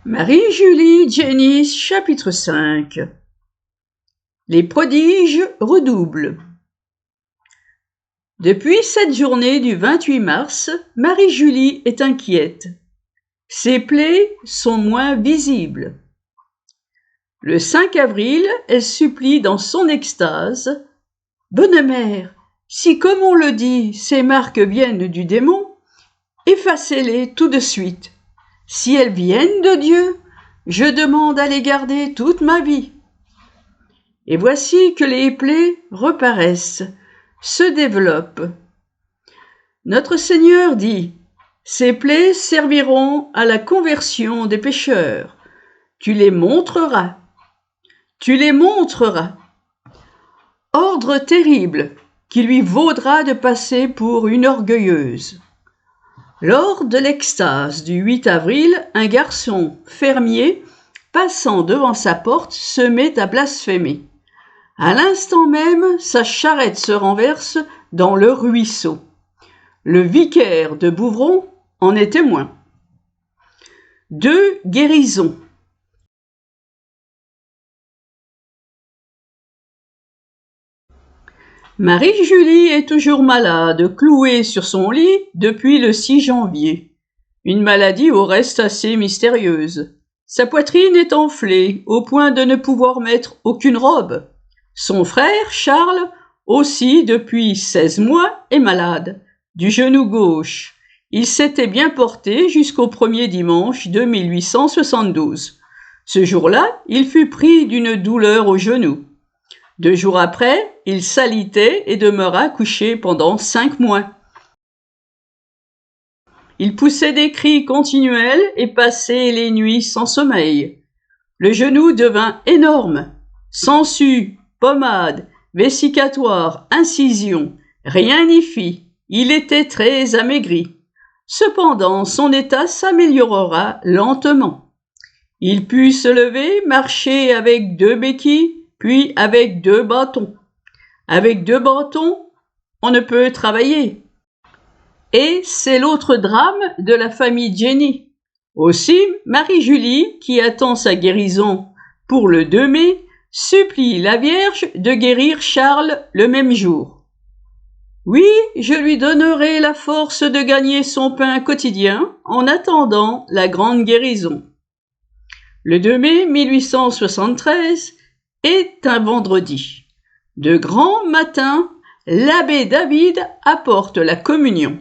Marie-Julie Jenny, chapitre 5. Les prodiges redoublent. Depuis cette journée du 28 mars, Marie-Julie est inquiète. Ses plaies sont moins visibles. Le 5 avril, elle supplie dans son extase « Bonne mère, si comme on le dit, ces marques viennent du démon, effacez-les tout de suite. Si elles viennent de Dieu, je demande à les garder toute ma vie. » Et voici que les plaies reparaissent, se développent. Notre Seigneur dit « Ces plaies serviront à la conversion des pécheurs. Tu les montreras. Tu les montreras. » Ordre terrible qui lui vaudra de passer pour une orgueilleuse. Lors de l'extase du 8 avril, un garçon fermier, passant devant sa porte, se met à blasphémer. À l'instant même, sa charrette se renverse dans le ruisseau. Le vicaire de Bouvron en est témoin. 2 guérisons. Marie-Julie est toujours malade, clouée sur son lit depuis le 6 janvier. Une maladie au reste assez mystérieuse. Sa poitrine est enflée, au point de ne pouvoir mettre aucune robe. Son frère, Charles, aussi depuis 16 mois, est malade, du genou gauche. Il s'était bien porté jusqu'au premier dimanche de 1872. Ce jour-là, il fut pris d'une douleur au genou. 2 jours après, il s'alitait et demeura couché pendant 5 mois. Il poussait des cris continuels et passait les nuits sans sommeil. Le genou devint énorme. Sangsues, pommades, vessicatoires, incisions, rien n'y fit. Il était très amaigri. Cependant, son état s'améliorera lentement. Il put se lever, marcher avec 2 béquilles, puis avec 2 bâtons. Avec 2 bâtons, on ne peut travailler. Et c'est l'autre drame de la famille Jenny. Aussi, Marie-Julie, qui attend sa guérison pour le 2 mai, supplie la Vierge de guérir Charles le même jour. Oui, je lui donnerai la force de gagner son pain quotidien en attendant la grande guérison. Le 2 mai 1873 est un vendredi. De grand matin, l'abbé David apporte la communion.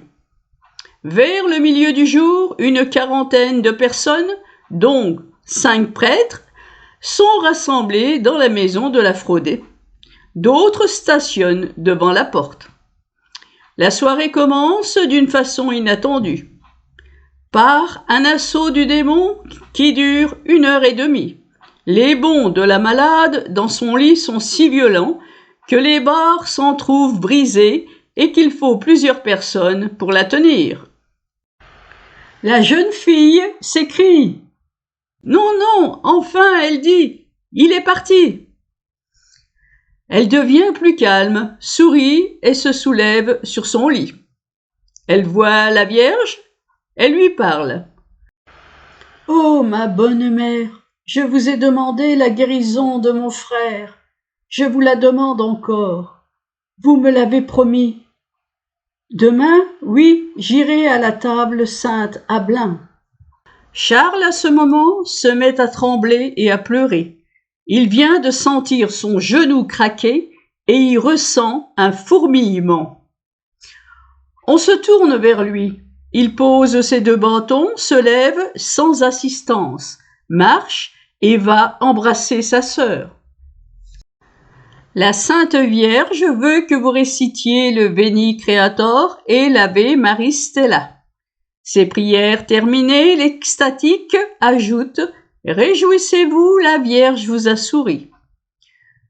Vers le milieu du jour, une quarantaine de personnes, dont 5 prêtres, sont rassemblées dans la maison de la Fraudée. D'autres stationnent devant la porte. La soirée commence d'une façon inattendue, par un assaut du démon qui dure 1h30. Les bonds de la malade dans son lit sont si violents que les barres s'en trouvent brisées et qu'il faut plusieurs personnes pour la tenir. La jeune fille s'écrie « Non, non, enfin, elle dit, il est parti !» Elle devient plus calme, sourit et se soulève sur son lit. Elle voit la Vierge, elle lui parle. « Oh, ma bonne mère, je vous ai demandé la guérison de mon frère. Je vous la demande encore. Vous me l'avez promis. Demain, oui, j'irai à la table sainte à Blain. » Charles, à ce moment, se met à trembler et à pleurer. Il vient de sentir son genou craquer et y ressent un fourmillement. On se tourne vers lui. Il pose ses 2 bâtons, se lève sans assistance, marche et va embrasser sa sœur. La Sainte Vierge veut que vous récitiez le Veni Creator et l'Ave Maris Stella. Ces prières terminées, l'extatique ajoute « Réjouissez-vous, la Vierge vous a souri.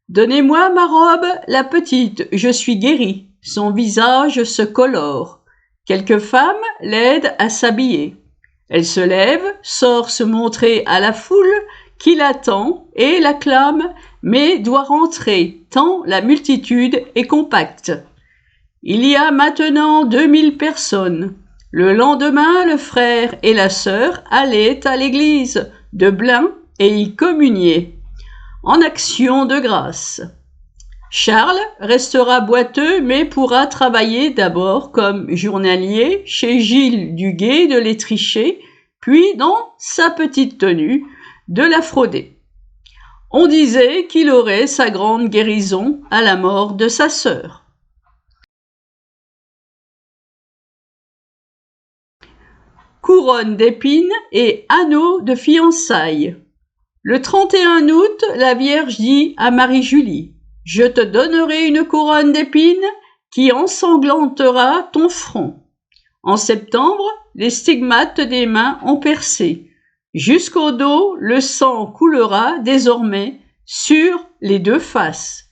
Donnez-moi ma robe, la petite, je suis guérie. » Son visage se colore. Quelques femmes l'aident à s'habiller. Elle se lève, sort se montrer à la foule qui l'attend et l'acclame, mais doit rentrer, tant la multitude est compacte. Il y a maintenant 2000 personnes. Le lendemain, le frère et la sœur allaient à l'église, de Blain et y communier, en action de grâce. Charles restera boiteux mais pourra travailler d'abord comme journalier chez Gilles Duguay de l'Étriché, puis dans sa petite tenue de la frauder. On disait qu'il aurait sa grande guérison à la mort de sa sœur. Couronne d'épines et anneau de fiançailles. Le 31 août, la Vierge dit à Marie-Julie: « Je te donnerai une couronne d'épines qui ensanglantera ton front. » En septembre, les stigmates des mains ont percé. Jusqu'au dos, le sang coulera désormais sur les deux faces.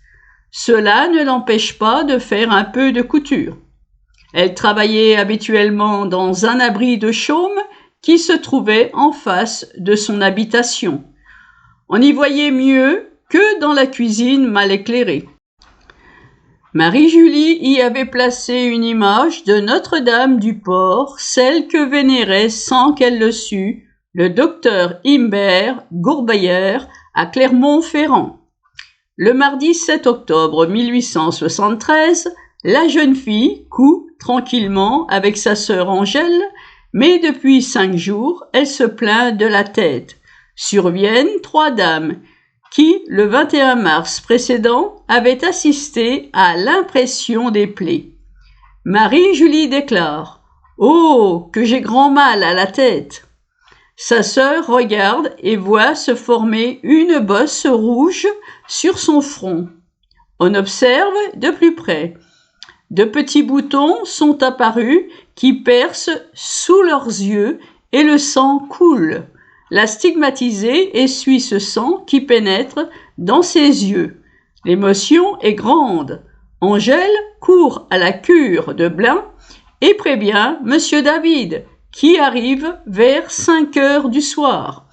Cela ne l'empêche pas de faire un peu de couture. Elle travaillait habituellement dans un abri de chaume qui se trouvait en face de son habitation. On y voyait mieux que dans la cuisine mal éclairée. Marie-Julie y avait placé une image de Notre-Dame du Port, celle que vénérait sans qu'elle le sût le docteur Imbert Gourbayer à Clermont-Ferrand. Le mardi 7 octobre 1873, la jeune fille coud tranquillement avec sa sœur Angèle, mais depuis 5 jours, elle se plaint de la tête. Surviennent 3 dames qui, le 21 mars précédent, avaient assisté à l'impression des plaies. Marie-Julie déclare: « Oh, que j'ai grand mal à la tête !» Sa sœur regarde et voit se former une bosse rouge sur son front. On observe de plus près. De petits boutons sont apparus qui percent sous leurs yeux et le sang coule. La stigmatisée essuie ce sang qui pénètre dans ses yeux. L'émotion est grande. Angèle court à la cure de Blain et prévient Monsieur David, qui arrive vers 5 heures du soir.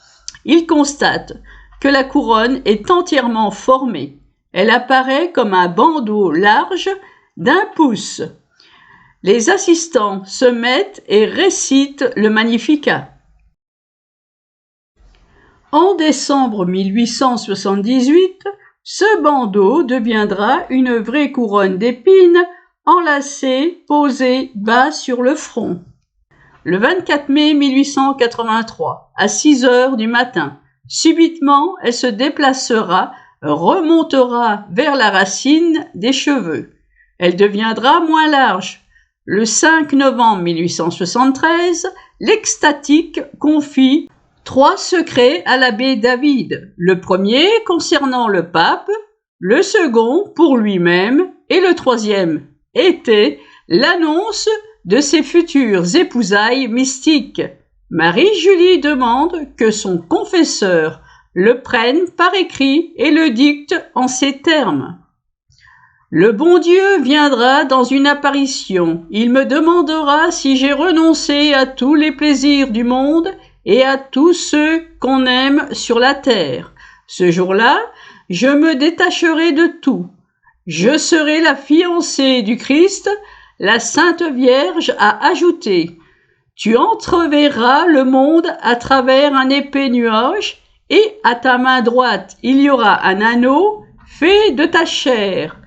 Il constate que la couronne est entièrement formée. Elle apparaît comme un bandeau large d'1 pouce. Les assistants se mettent et récitent le Magnificat. En décembre 1878, ce bandeau deviendra une vraie couronne d'épines enlacée, posée bas sur le front. Le 24 mai 1883, à 6 heures du matin, subitement, elle se déplacera, remontera vers la racine des cheveux. Elle deviendra moins large. Le 5 novembre 1873, l'extatique confie 3 secrets à l'abbé David, le premier concernant le pape, le second pour lui-même et le troisième était l'annonce de ses futures épousailles mystiques. Marie-Julie demande que son confesseur le prenne par écrit et le dicte en ces termes. Le bon Dieu viendra dans une apparition. Il me demandera si j'ai renoncé à tous les plaisirs du monde et à tous ceux qu'on aime sur la terre. Ce jour-là, je me détacherai de tout. Je serai la fiancée du Christ. La Sainte Vierge a ajouté: « Tu entreverras le monde à travers un épais nuage, et à ta main droite il y aura un anneau fait de ta chair. »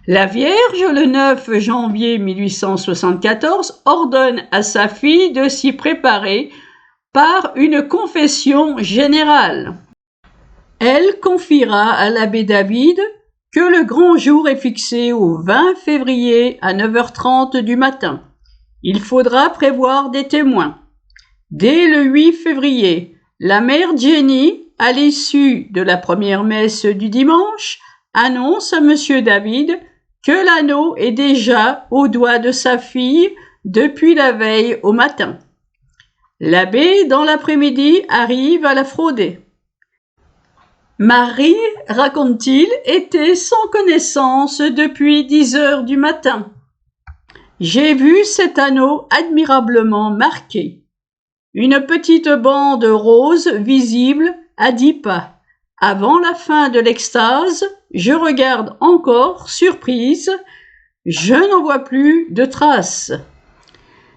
La Vierge, le 9 janvier 1874, ordonne à sa fille de s'y préparer par une confession générale. Elle confiera à l'abbé David que le grand jour est fixé au 20 février à 9h30 du matin. Il faudra prévoir des témoins. Dès le 8 février, la mère Jenny, à l'issue de la première messe du dimanche, annonce à Monsieur David que l'anneau est déjà au doigt de sa fille depuis la veille au matin. L'abbé, dans l'après-midi, arrive à la frauder. Marie, raconte-t-il, était sans connaissance depuis 10 heures du matin. J'ai vu cet anneau admirablement marqué. Une petite bande rose visible à 10 pas. Avant la fin de l'extase, je regarde encore, surprise, je n'en vois plus de traces.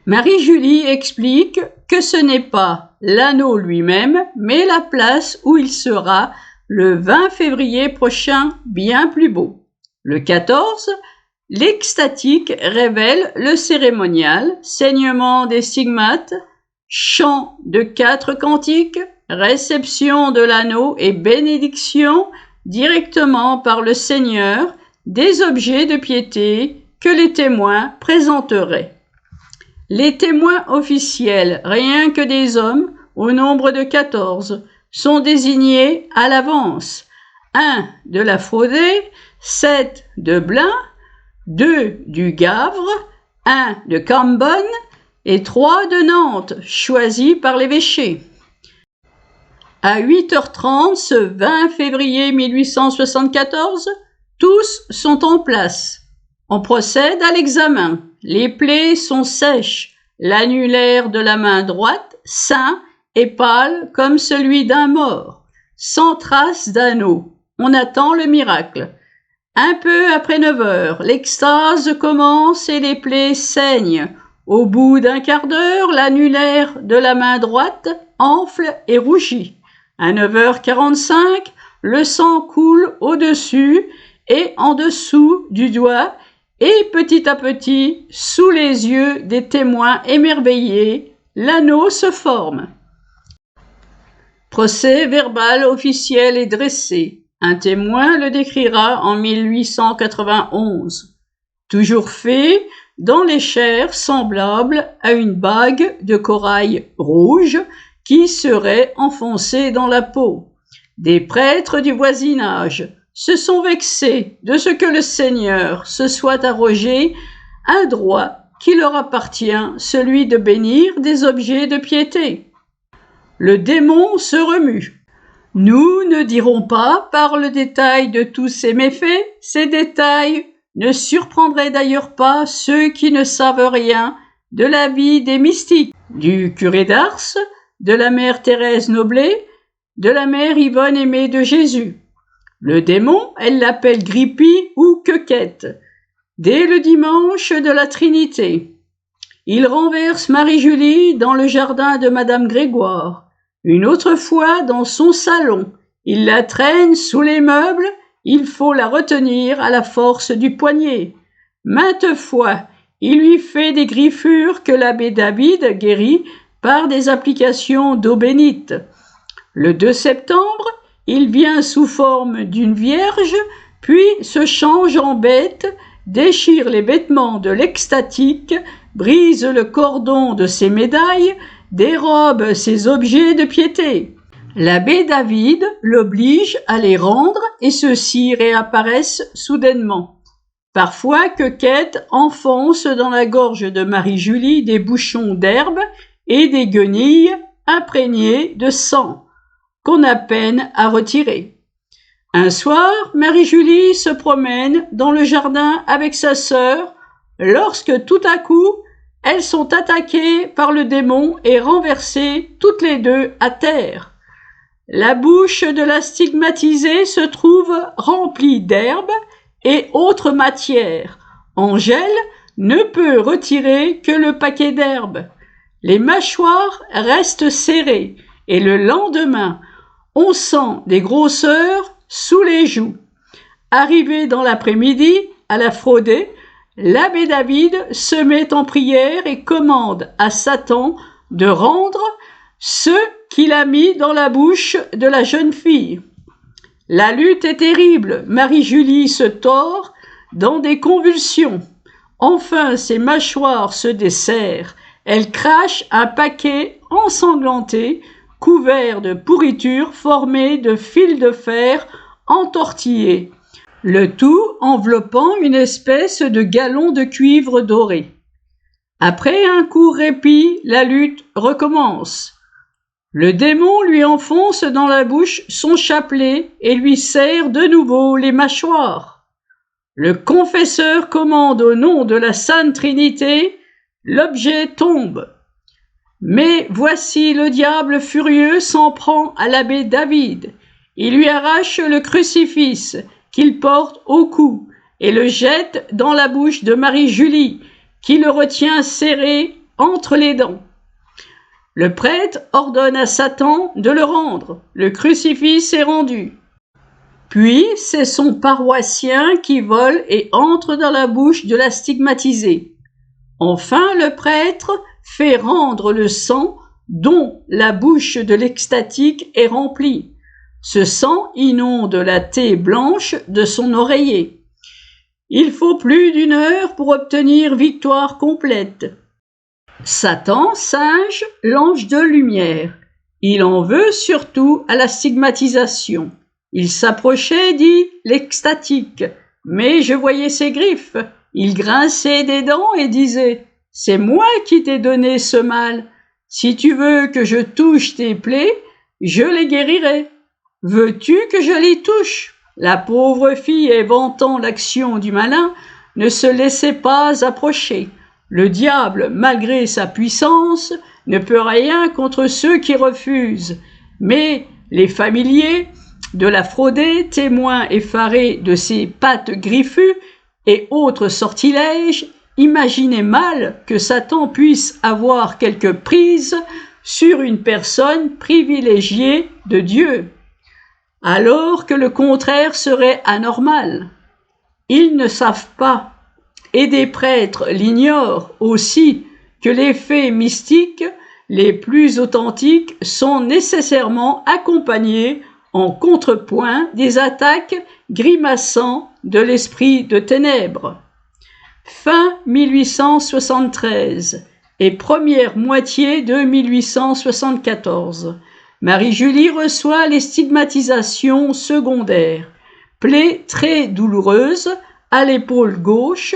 Marie-Julie explique que ce n'est pas l'anneau lui-même, mais la place où il sera le 20 février prochain, bien plus beau. Le 14, l'extatique révèle le cérémonial, saignement des stigmates, chant de 4 cantiques, réception de l'anneau et bénédiction directement par le Seigneur des objets de piété que les témoins présenteraient. Les témoins officiels, rien que des hommes, au nombre de 14, sont désignés à l'avance. 1 de la Fraudée, 7 de Blain, 2 du Gavre, 1 de Cambonne et 3 de Nantes, choisis par l'évêché. À 8h30, ce 20 février 1874, tous sont en place. On procède à l'examen. Les plaies sont sèches, l'annulaire de la main droite, sain et pâle comme celui d'un mort, sans trace d'anneau. On attend le miracle. Un peu après 9h, l'extase commence et les plaies saignent. Au bout d'un quart d'heure, l'annulaire de la main droite enfle et rougit. À 9h45, le sang coule au-dessus et en dessous du doigt et petit à petit, sous les yeux des témoins émerveillés, l'anneau se forme. Procès verbal officiel est dressé. Un témoin le décrira en 1891. Toujours fait dans les chairs semblables à une bague de corail rouge qui serait enfoncée dans la peau. Des prêtres du voisinage se sont vexés de ce que le Seigneur se soit arrogé un droit qui leur appartient, celui de bénir des objets de piété. Le démon se remue. Nous ne dirons pas par le détail de tous ces méfaits. Ces détails ne surprendraient d'ailleurs pas ceux qui ne savent rien de la vie des mystiques, du curé d'Ars, de la mère Thérèse Noblet, de la mère Yvonne Aimée de Jésus. Le démon, elle l'appelle Grippi ou Quequette, dès le dimanche de la Trinité. Il renverse Marie-Julie dans le jardin de Madame Grégoire. Une autre fois dans son salon. Il la traîne sous les meubles, il faut la retenir à la force du poignet. Maintes fois, il lui fait des griffures que l'abbé David guérit par des applications d'eau bénite. Le 2 septembre, il vient sous forme d'une vierge, puis se change en bête, déchire les vêtements de l'extatique, brise le cordon de ses médailles, dérobe ses objets de piété. L'abbé David l'oblige à les rendre et ceux-ci réapparaissent soudainement. Parfois, Quequette enfonce dans la gorge de Marie-Julie des bouchons d'herbe et des guenilles imprégnées de sang, qu'on a peine à retirer. Un soir, Marie-Julie se promène dans le jardin avec sa sœur, lorsque tout à coup, elles sont attaquées par le démon et renversées toutes les deux à terre. La bouche de la stigmatisée se trouve remplie d'herbe et autres matières. Angèle ne peut retirer que le paquet d'herbe. Les mâchoires restent serrées et le lendemain, on sent des grosseurs sous les joues. Arrivé dans l'après-midi, à la Fraudée, l'abbé David se met en prière et commande à Satan de rendre ce qu'il a mis dans la bouche de la jeune fille. La lutte est terrible. Marie-Julie se tord dans des convulsions. Enfin, ses mâchoires se desserrent. Elle crache un paquet ensanglanté, couvert de pourriture formée de fils de fer entortillés. Le tout enveloppant une espèce de galon de cuivre doré. Après un court répit, la lutte recommence. Le démon lui enfonce dans la bouche son chapelet et lui serre de nouveau les mâchoires. Le confesseur commande au nom de la Sainte Trinité, l'objet tombe. Mais voici le diable furieux s'en prend à l'abbé David. Il lui arrache le crucifix qu'il porte au cou et le jette dans la bouche de Marie-Julie, qui le retient serré entre les dents. Le prêtre ordonne à Satan de le rendre. Le crucifix est rendu. Puis, c'est son paroissien qui vole et entre dans la bouche de la stigmatisée. Enfin, le prêtre fait rendre le sang dont la bouche de l'extatique est remplie. Ce sang inonde la taie blanche de son oreiller. Il faut plus d'1 heure pour obtenir victoire complète. Satan singe l'ange de lumière. Il en veut surtout à la stigmatisation. Il s'approchait, dit l'extatique, mais je voyais ses griffes. Il grinçait des dents et disait « C'est moi qui t'ai donné ce mal. Si tu veux que je touche tes plaies, je les guérirai. Veux-tu que je les touche ?» La pauvre fille, éventant l'action du malin, ne se laissait pas approcher. Le diable, malgré sa puissance, ne peut rien contre ceux qui refusent. Mais les familiers de la frauder, témoins effarés de ses pattes griffues et autres sortilèges, imaginaient mal que Satan puisse avoir quelque prise sur une personne privilégiée de Dieu, alors que le contraire serait anormal. Ils ne savent pas, et des prêtres l'ignorent aussi, que les faits mystiques les plus authentiques sont nécessairement accompagnés en contrepoint des attaques grimaçant de l'esprit de ténèbres. Fin 1873 et première moitié de 1874. Marie-Julie reçoit les stigmatisations secondaires. Plaie très douloureuse à l'épaule gauche.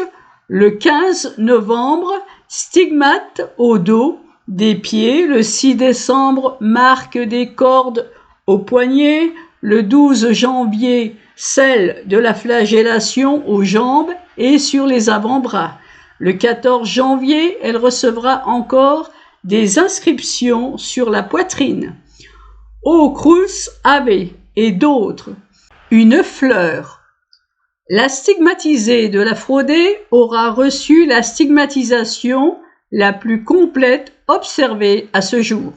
Le 15 novembre, stigmate au dos des pieds. Le 6 décembre, marque des cordes au poignet. Le 12 janvier, celle de la flagellation aux jambes et sur les avant-bras. Le 14 janvier, elle recevra encore des inscriptions sur la poitrine. Au Cruz Ave et d'autres. Une fleur. La stigmatisée de la fraudée aura reçu la stigmatisation la plus complète observée à ce jour.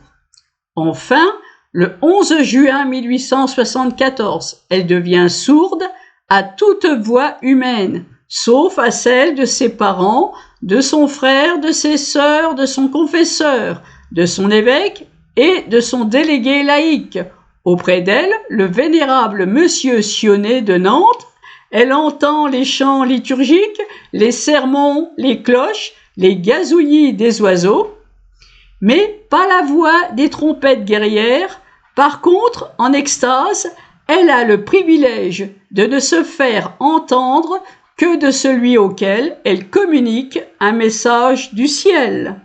Enfin, le 11 juin 1874, elle devient sourde à toute voix humaine, sauf à celle de ses parents, de son frère, de ses sœurs, de son confesseur, de son évêque et de son délégué laïque. Auprès d'elle, le vénérable monsieur Sionnet de Nantes, elle entend les chants liturgiques, les sermons, les cloches, les gazouillis des oiseaux, mais pas la voix des trompettes guerrières. Par contre, en extase, elle a le privilège de ne se faire entendre que de celui auquel elle communique un message du ciel.